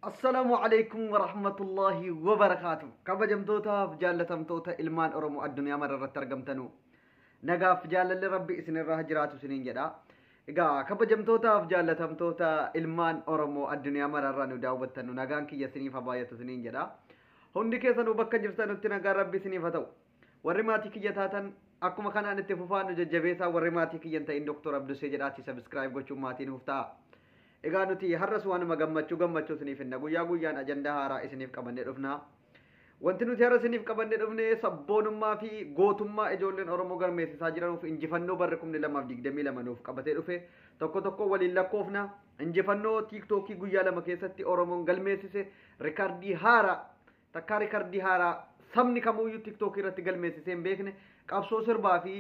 السلام عليكم ورحمة الله وبركاته. كبجمتوتا فجالتمتوتا إلمان أرمو الدنيا مرة ترجمتنو. نجاف جال اللي ربي إسن الراه جراتو سنين جدا. إجا كبجمتوتا فجالتمتوتا إلمان أرمو الدنيا مرة نداوبتنو نجان كي يسني فباية سنين جدا. هندي كيسانو بكا جرسانو تنجا ربي سني فتو. ورماتي كي جتاتن أكو مكان أن تفوفان ججبيسا ورماتي كي ينتا إن دكتور عبد السجراتي سبسكرايب قوشو ماتي نفتا. Egaa nuti har'a suwaanuma gammachuu isiniif hinna guyyaa guyyaan ajandaa haaraa isiniif qabannee dhufna. Wanti nuti har'a isiniif qabannee dhufne sabboonummaa fi gootummaa ijoolleen Oromoo galmeessisaa jiranuuf injifannoo barri 2022 nuuf qabatee dhufe tokko waliin lakkoofna. Injifannoo tiiktookii guyyaa lama keessatti Oromoon galmeessise rikardii haaraa sabni kamuyyuu tiiktookii irratti galmeessisee hin beekne qabsoo sirbaa fi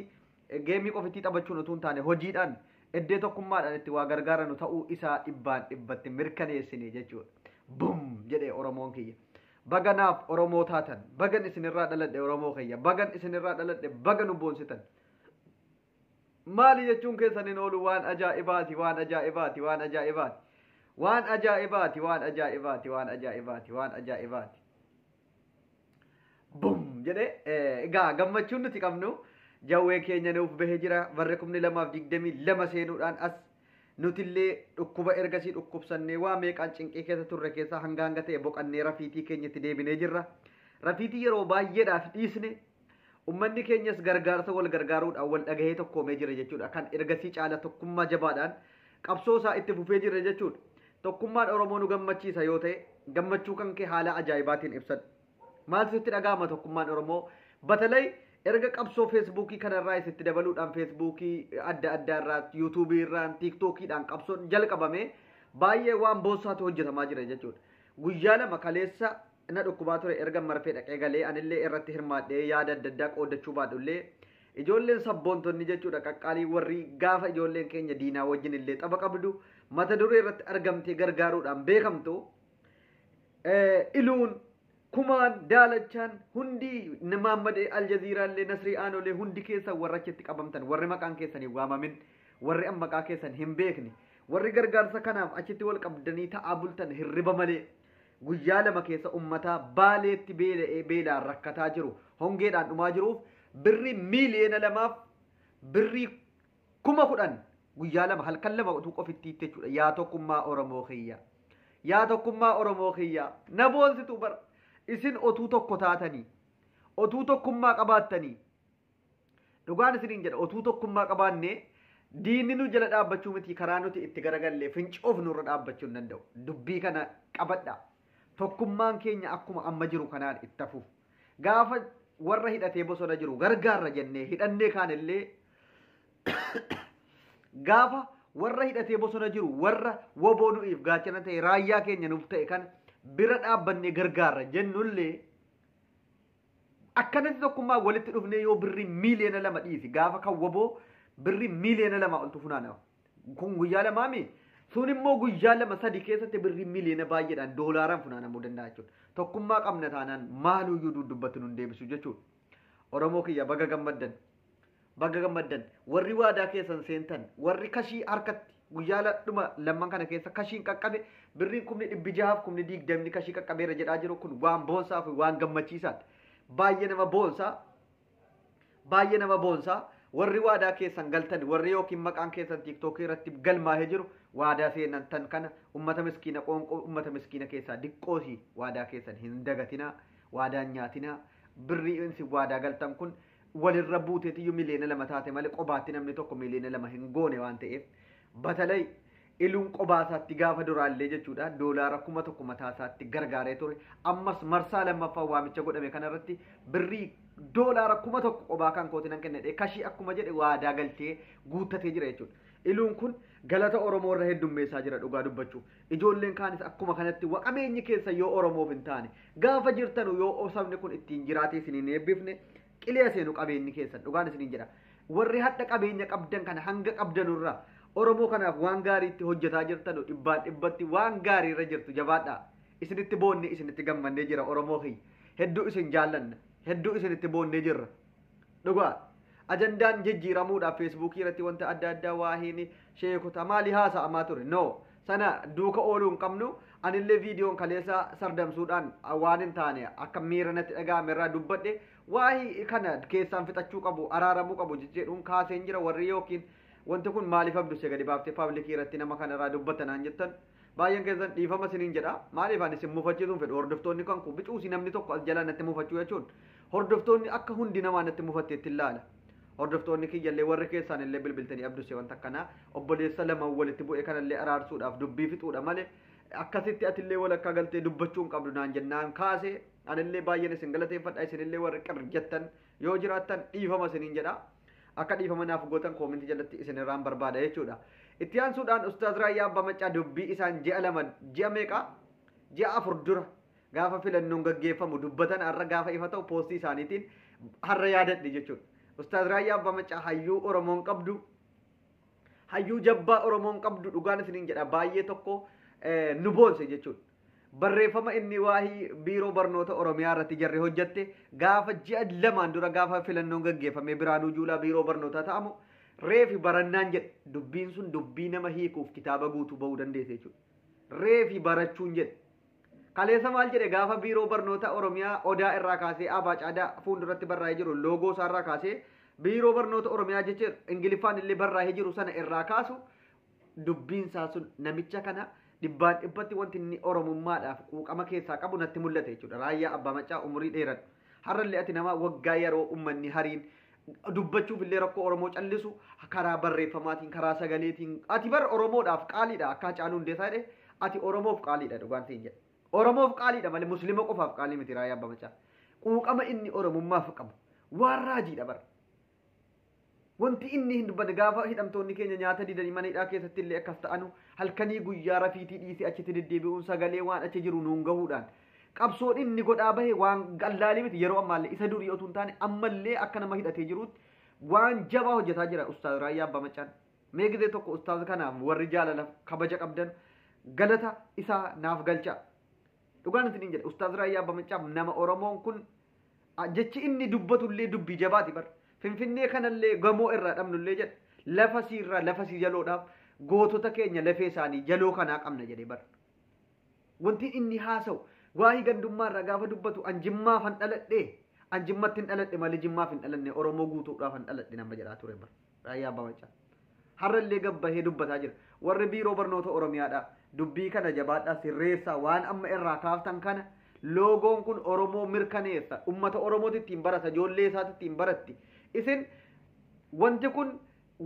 geemii qofittii taphachuun utuu hin taane hojiidhaan eddee tokkummaadhaan itti waa gargaaranu ta'uu isaa dhibbatti mirkaneessine jechuudha. Bum jedhee Oromoon kiyya. Baganaaf Oromoo taatan, bagan isinirraa dhaladhe Oromoo kiyya, bagan isinirraa dhaladhe baga nu boonsitan. Maali jechuun keessaniin oolu waan ajaa'ibaati, waan ajaa'ibaati, waan ajaa'ibaati. Waan ajaa'ibaati, waan ajaa'ibaati, waan ajaa'ibaati, waan ajaa'ibaati. Bum jedhee egaa gammachuun nuti qabnu. Jawwee keenya nuuf bahee jira barri 2022 seenuudhaan as nutillee dhukkuba ergasii dhukkubsannee waa meeqaan cinqii keessa turre keessaa hanga ta'e boqannee rafiitii keenyatti deebinee jirra. Rafiitii yeroo baay'eedhaaf dhiisne ummanni keenyas gargaarsa wal gargaaruudhaan wal dhagahee tokkoomee jira jechuudha. Kan ergasii caala tokkummaa jabaadhaan qabsoo isaa itti fufee jira jechuudha. Tokkummaan Oromoo nu gammachiisa yoo ta'e gammachuu kan kee haala ajaa'ibaatiin ibsan. Maal sitti dhaga'ama tokkummaan Oromoo batalay erga qabsoo feesbuukii kanarraa isitti dabaluudhaan feesbuukii adda addaarraa yuutuubii irraan tiiktookidhaan qabsoon jalqabame baay'ee waan boonsaatu hojjetamaa jira jechuudha. Guyyaa lama kaleessa na dhukkubaa ture erga marfee dhaqee galee anillee irratti hirmaadhee yaada adda addaa qoodachuu baadhullee ijoolleen sabboontonni jechuudha qaqqaalii warri gaafa ijoolleen keenya diinaa wajjin illee tapha qabdu mata duree irratti argamtee gargaaruudhaan beekamtu iluun kumaan daalachaan hundi Muhammad Aljaziiraallee Nasrii Aanollee hundi keessa warra achitti qabamtan warri maqaan keessanii waamamin warri maqaa keessan hin beekne warri gargaarsa kanaaf achitti wal qabdanii ta'aa bultan hirriba malee guyyaa lama keessa ummataa baaleetti beelaan rakkataa jiru hongeedhaan dhumaa jiruuf birri miiliyoona 2 birri 10,000 guyyaa lama halkan lama utuu qofitti jechuudha. Yaa tokkummaa Oromoo kiyya, yaa tokkummaa Oromoo kiyya na boonsitu bara. Isin otuu tokko taatanii otuu tokkummaa qabaattanii dhugaan isiniin jedha otuu tokkummaa qabaannee diinni nu jala dhaabbachuu miti karaa nuti itti garagallee fincoof nurra dhaabbachuu hin danda'u. Dubbii kana qabadha. Tokkummaan keenya akkuma amma jiru kanaan itti hafuuf gaafa warra hidhatee bosona jiru gargaarra jennee hidhannee kaanillee gaafa warra hidhatee bosona jiru warra woboo nuuf gaachana ta'e raayyaa keenya nuuf ta'e kana bira dhaabbanne gargaarra jennullee akkanatti tokkummaa walitti dhufnee yoo birri miiliyoona 2 dhiisi gaafa kan woboo birri miiliyoona 2 oltu funaana kun guyyaa lamaami sun immoo guyyaa 2-3 keessatti birri miiliyoona baay'eedhaan doolaaraan funaanamuu danda'a jechuudha. Tokkummaa qabna taanaan maaluyyuu dubbatu nun deebisu jechuudha. Oromoo kiyya baga gammaddan warri waadaa keessan seentan warri kashii harkatti guyyaa dhuma lamman kana keessa kashiin qaqqabe birriin 600 20 kashii qaqqabeera jedhaa jiru kun waan boonsaa fi waan gammachiisaadha. Baay'ee nama boonsaa warri waadaa keessan galtan warri yookiin maqaan keessan tiiktookii irratti galmaahee jiru waadaa seenan tan kana ummata miskiina qoonqoo ummata miskiina keessaa diqqoosii waadaa keessan hin dagatinaa waadaan nyaatinaa birrii insi waadaa galtan kun walirra buuteetiyyuu miiliyoona 2 taate malee qobaatti namni tokko miiliyoona 2 hin goone waan ta'eef batalay iluun qobaasaatti gaafa duraallee jechuudha doolaara 1,000 mataasaatti gargaaree ture ammas marsaa lammaffaa waamicha godhame kanarratti birrii doolaara 1,000 qobaa kan kooti nan kennedhe kashii akkuma jedhe waadaa galtee guuttatee jira jechuudha. Iluun kun galata Oromoo irra heddummeessaa jira dhugaa dubbachuu ijoolleen kaanis akkuma kanatti waqameenyi keessa yoo Oromoof hin taane gaafa jirtanu yoo sabni kun ittiin jiraatee isiniin eebbifne qilee seenu qabeenyi keessan dhugaan isiniin jedha warri hadda qabeenya qabdan kana hanga qabdanurraa Oromoo kanaaf waan gaarii itti hojjetaa jirtan dhibbatti waan gaarii irra jirtu jabaadha. Isinitti boonnee isinitti gammannee jira Oromoo kiyya. Hedduu isin jaallanna. Hedduu isinitti boonnee jirra. Dhugaa ajandaan jijjiiramuudha feesbuukii irratti wanta adda addaa waahiin sheekota maali haasa'amaa ture no sana duuka ooluu hin qabnu anillee viidiyoon kaleessa sardamsuudhaan waan hin taane akka miira natti dhaga'ame irraa dubbadhe waahii kana keessaan fixachuu qabu araaramuu qabu jedhuun kaaseen jira warri yookiin wanti kun maaliif abdusee gadi baaftee paablikii irratti nama kana irraa dubbatanaan jettan baay'een keessan dhiifama isiniin jedha maaliif ani isin mufachiisuun fedhu hordoftoonni kan kun bicuusi namni tokko as jala natti mufachuu jechuun hordoftoonni akka hundi namaa natti mufatteetti ilaala hordoftoonni kiyyallee warri keessaan illee bilbiltanii abdusee wanta akkanaa obboleessa lama walitti bu'ee kanallee araarsuudhaaf dubbii fixuudha malee akkasitti atillee wal akka galtee dubbachuu hin qabdu naan jennaan kaase anillee baay'een isin galateeffadha isinillee warri qirr jettan yoo jiraattan dhiifama isiniin jedha akka dhiifama naaf gootan koomintii jalatti isin irraan barbaada jechuudha itti aansuudhaan ustaaz Raayyaa Abbaa Maccaa dubbii isaan ji'a lama ji'a meeqa ji'a 4 dura gaafa filannoon gaggeeffamu dubbatan har'a gaafa ifa ta'u poostii isaaniitiin har'a yaadadhe jechuudha ustaaz Raayyaa Abbaa Maccaa hayyuu Oromoon qabdu hayyuu jabbaa Oromoon qabdu dhugaan isiniin jedha baay'ee tokko nu boonse jechuudha barreeffama inni waahii biiroo barnoota Oromiyaa irratti jarre hojjette gaafa ji'a lamaan dura gaafa filannoon gaggeeffame Biraanuu Juulaa biiroo barnootaa ta'amu reefi barannaan jedhe dubbiin sun dubbii nama hiikuuf kitaaba guutuu ba'uu dandeesse jechuudha reefi barachuun jedhe kaleessa maal jedhe gaafa biiroo barnoota Oromiyaa odaa irraa kaasee abaa caadaa fuulduratti barraa'ee jiru loogoo isaa irraa kaasee biiroo barnoota Oromiyaa jechuun ingiliffaan illee barraa'ee jiru sana irraa kaasu dubbiin isaa sun namicha kana dhibbaan dhibbatti wanti inni oromummaadhaaf quuqama keessaa qabu natti mul'ate jechuudha Raayyaa Abbaa Maccaa umurii dheeran har'allee ati nama waggaa yeroo ummanni hariin dubbachuuf illee rakkoo Oromoo callisu karaa barreeffamaatiin karaa sagaleetiin ati bar Oromoodhaaf qaaliidha akka Hacaaluu Hundeessaa jedhe ati Oromoof qaaliidha dhugaan ta'in jedhe Oromoof qaaliidha malee Musliima qofaaf qaalii miti Raayyaa Abbaa Maccaa quuqama inni Oromummaaf qabu waan raajiidha bar wanti inni hin dubbanne gaafa hidhamtoonni keenya nyaata didanii mana hidhaa keessatti illee akkas ta'anu halkanii guyyaa rafiitii dhiisee achitti deddeebi'uun sagalee waan achi jiru nuun gahuudhaan qabsoon inni godhaa bahe waan gallaalii miti yeroo ammaallee isa durii otuu hin taane ammallee akka nama hidhatee jiruutti waan jabaa hojjetaa jira ustaaz Raayyaa Abbaa Maccaan mee gizee tokko ustaaz kanaaf warri jaalala kabaja qabdan galata isaa naaf galcha dhugaan isin jedhe ustaaz Raayyaa Abbaa Maccaa nama Oromoon kun jechi inni dubbatullee dubbii jabaati bar Finfinnee kanallee gamoo irraa dhabnullee jedhe lafa siirraa lafa sii jaloodhaaf gootota keenya lafee isaanii jaloo kanaa qabna jedhe bar wanti inni haasa'u waa'ee gandummaarraa gaafa dubbatu an jimmaaf han dhaladhe an jimmatti hin dhaladhe malee jimmaaf hin dhalanne Oromoo guutuudhaaf han dhaladhe nama jedhaa ture bar Raayyaa Abbaa Maccaa har'allee gabbahee dubbataa jira warri biiroo barnoota Oromiyaadha dubbii kana jabaadhaa sirreessaa waan amma irraa kaaftan kana loogoon kun Oromoo mirkaneessa ummata Oromootti ittiin barata ijoollee isaatti ittiin baratti isin wanti kun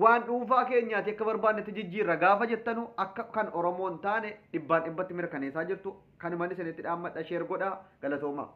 waan dhuunfaa keenyaati akka barbaannetti jijjiirra gaafa jettanu akka kan Oromoon taane dhibbaan dhibbatti mirkaneessaa jirtu kanumaan isinitti dhaammadha sheer godhaa galatoomaa